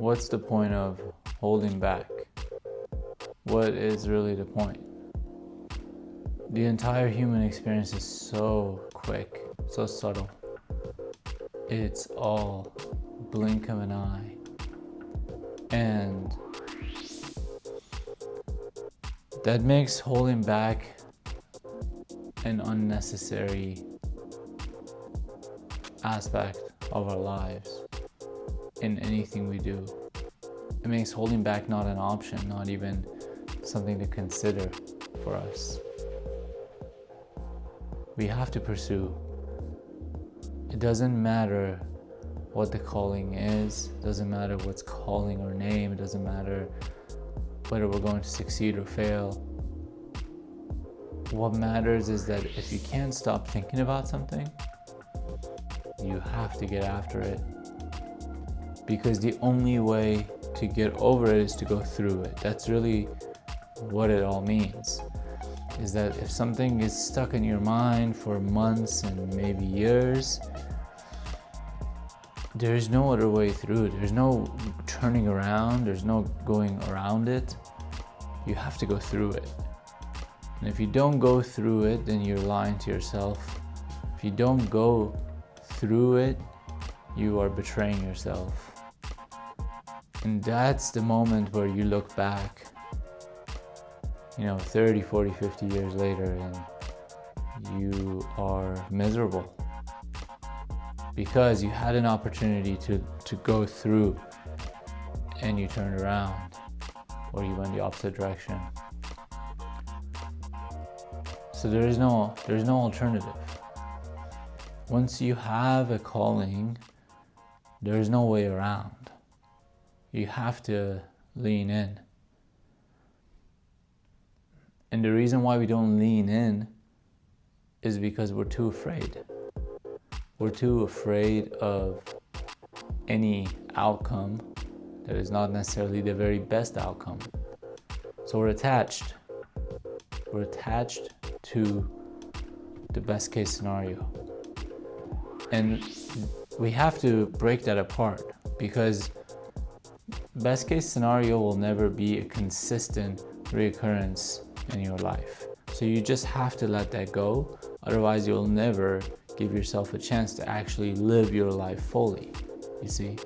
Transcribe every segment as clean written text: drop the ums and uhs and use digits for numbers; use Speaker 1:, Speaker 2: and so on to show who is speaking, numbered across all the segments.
Speaker 1: what's the point of holding back? What is really the point? The entire human experience is so quick, so subtle. It's all blink of an eye. And that makes holding back an unnecessary aspect of our lives in anything we do. It makes holding back not an option, not even something to consider for us. We have to pursue. It doesn't matter what the calling is, it doesn't matter what's calling our name, it doesn't matter whether we're going to succeed or fail. What matters is that if you can't stop thinking about something, you have to get after it. Because the only way to get over it is to go through it. That's really what it all means. Is that if something is stuck in your mind for months and maybe years, there's no other way through it. There's no turning around, there's no going around it. You have to go through it. And if you don't go through it, then you're lying to yourself. If you don't go through it, you are betraying yourself. And that's the moment where you look back, 30, 40, 50 years later, and you are miserable. Because you had an opportunity to go through and you turned around, or you went the opposite direction. So there's no alternative. Once you have a calling, there's no way around. You have to lean in. And the reason why we don't lean in is because we're too afraid. We're too afraid of any outcome that is not necessarily the very best outcome. So we're attached. We're attached to the best case scenario. And we have to break that apart, because best case scenario will never be a consistent reoccurrence in your life. So you just have to let that go. Otherwise, you'll never give yourself a chance to actually live your life fully. You see,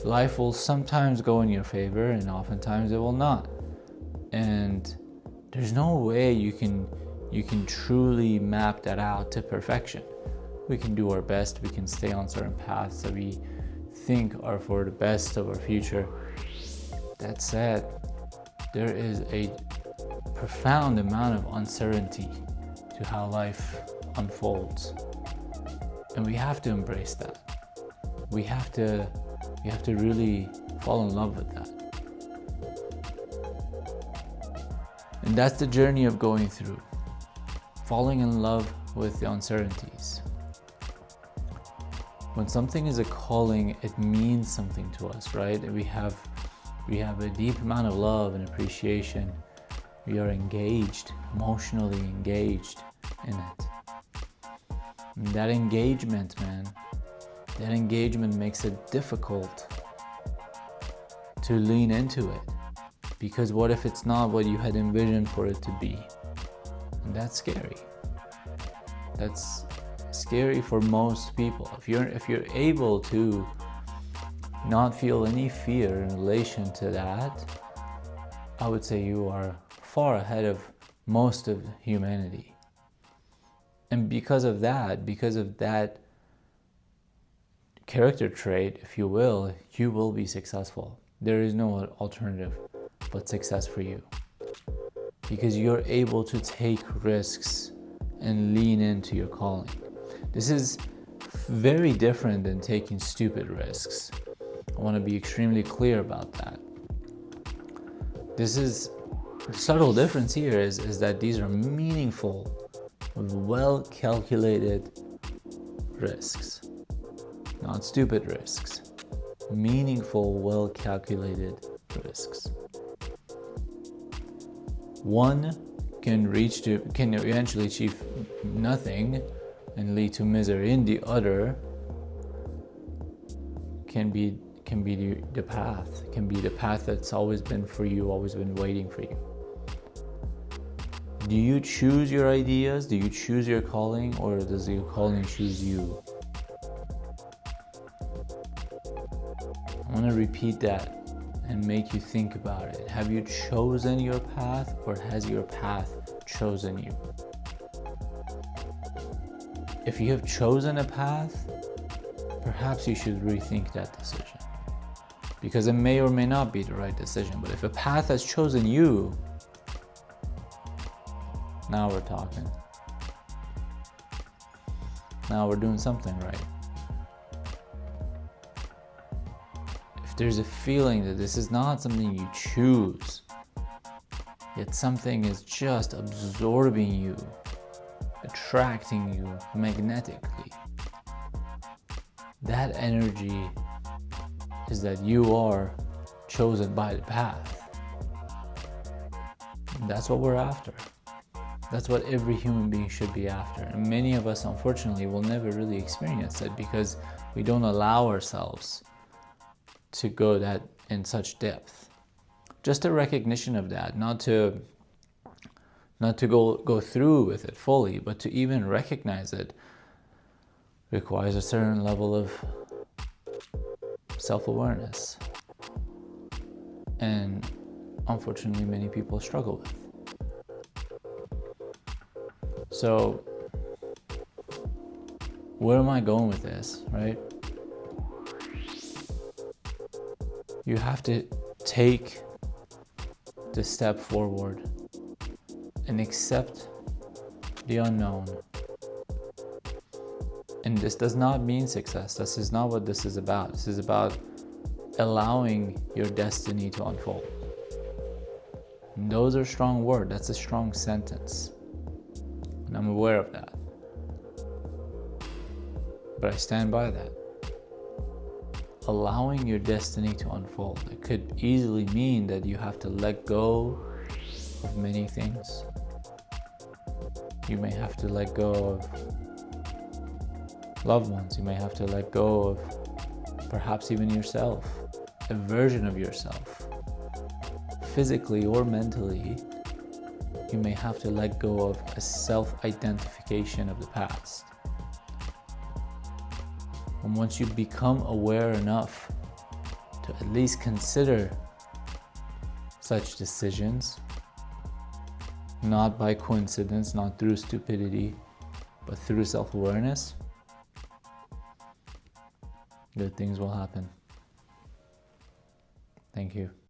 Speaker 1: life will sometimes go in your favor and oftentimes it will not. And there's no way you can truly map that out to perfection. We can do our best, we can stay on certain paths that we think are for the best of our future. That said, there is a profound amount of uncertainty to how life unfolds. And we have to embrace that. We have to really fall in love with that. And that's the journey of going through, falling in love with the uncertainties. When something is a calling, it means something to us, right? We have a deep amount of love and appreciation. We are engaged, emotionally engaged in it. And that engagement, makes it difficult to lean into it. Because what if it's not what you had envisioned for it to be? And that's scary. That's scary for most people. If you're able to not feel any fear in relation to that, I would say you are far ahead of most of humanity. And because of that character trait, if you will be successful. There is no alternative but success for you. Because you're able to take risks and lean into your calling. This is very different than taking stupid risks. I want to be extremely clear about that. The subtle difference here is that these are meaningful, well-calculated risks. Not stupid risks. Meaningful, well-calculated risks. One can eventually achieve nothing and lead to misery, and the other can can be the path. It can be the path that's always been for you, always been waiting for you. Do you choose your ideas? Do you choose your calling, or does your calling choose you? I want to repeat that and make you think about it. Have you chosen your path, or has your path chosen you? If you have chosen a path, perhaps you should rethink that decision, because it may or may not be the right decision. But if a path has chosen you, now we're talking. Now we're doing something right. If there's a feeling that this is not something you choose, yet something is just absorbing you, attracting you magnetically, that energy is that you are chosen by the path. And that's what we're after. That's what every human being should be after. And many of us, unfortunately, will never really experience it because we don't allow ourselves to go that in such depth. Just a recognition of that, not to go through with it fully, but to even recognize it requires a certain level of self-awareness. And unfortunately, many people struggle with. So, where am I going with this, right? You have to take the step forward and accept the unknown. And this does not mean success. This is not what this is about. This is about allowing your destiny to unfold. And those are strong words. That's a strong sentence. And I'm aware of that. But I stand by that. Allowing your destiny to unfold. It could easily mean that you have to let go of many things. You may have to let go of loved ones. You may have to let go of perhaps even yourself, a version of yourself. Physically or mentally, you may have to let go of a self-identification of the past. And once you become aware enough to at least consider such decisions, not by coincidence, not through stupidity, but through self-awareness, good things will happen. Thank you.